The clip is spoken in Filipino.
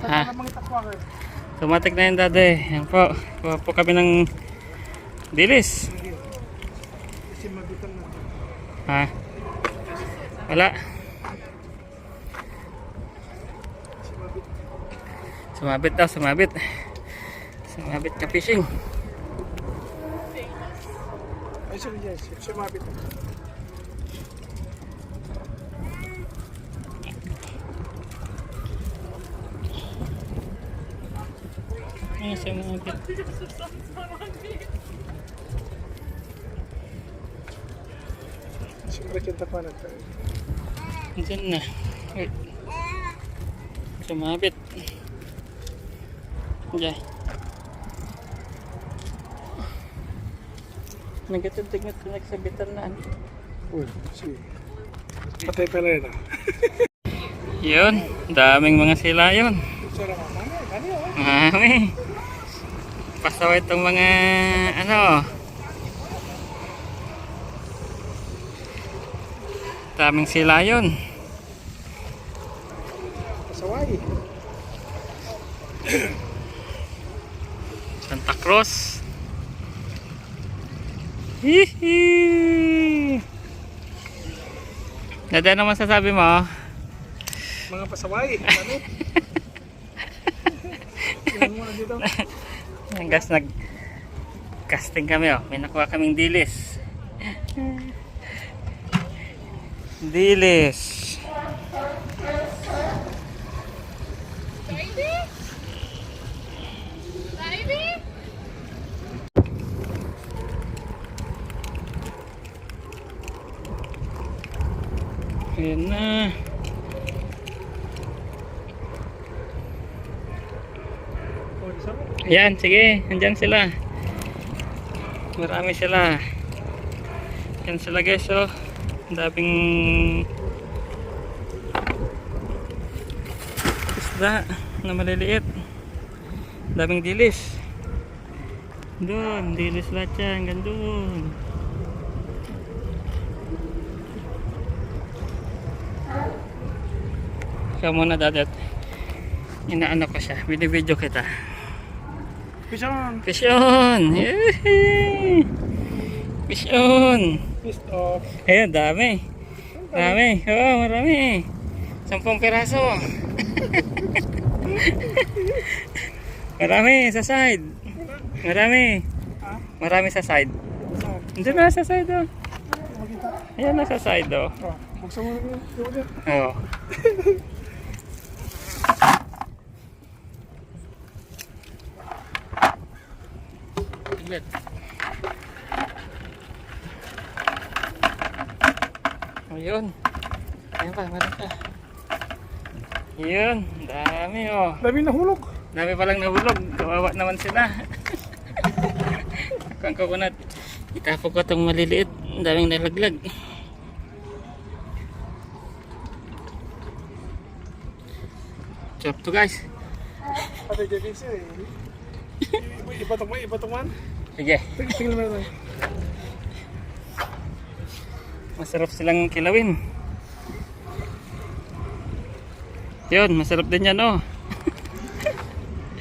Ha? Tumatik na yun dati. Yan po. Kuha po kami ng dilis. Ha? Wala. Sumabit daw, sumabit. Sumabit ka fishing. Ay, sumabit. Ay, sumabit. Siyempre kita pa na tayo. Diyan na. Wait. Sumabit. Diyan. Nagatitig-tig na nagsabitan na. Uy, sige. Patay pala yun ah. Yun. Daming mga sila yun. Mami. Pasaway itong mga ano. Daming sila yun. Pasaway. Santa Cruz. Hihi. Dada, ano masasabi mo? Mga pasaway. Ano? Tingnan mo na dito. Hanggang nag-casting kami oh. May nakuha kaming dilis. Dilis. Ayan na. Ayan, sige. Andyan sila. Marami sila. Ayan sila guys oh. Ang daming isda na maliliit. Ang daming dilis. Doon, dilis lahat yan. Hanggang doon. Ikaw muna dadat. Inaano ko siya. Video kita. Fish on. Fish on! Yehey! Fish on! Fish off. Ayan, dami. Dami. Oo, marami. 10 piraso. Marami sa side. Marami. Marami sa side. Hindi na sa side oh. Ayan na sa side oh. Buksan mo na yun. Oo. Tiglit. Ayun. Ayun pa, meron pa. Yun, dami oh. Dami nahulog. Dami palang nahulog. Kawawa naman sila. Ako ang coconut. Itapo ko itong maliliit. Ang daming nalaglag. Chop to guys. Patay dyan siya eh. Iba tuman. Sige. Tingnan mo na. Masarap silang kilawin. Yun, masarap din yan oh.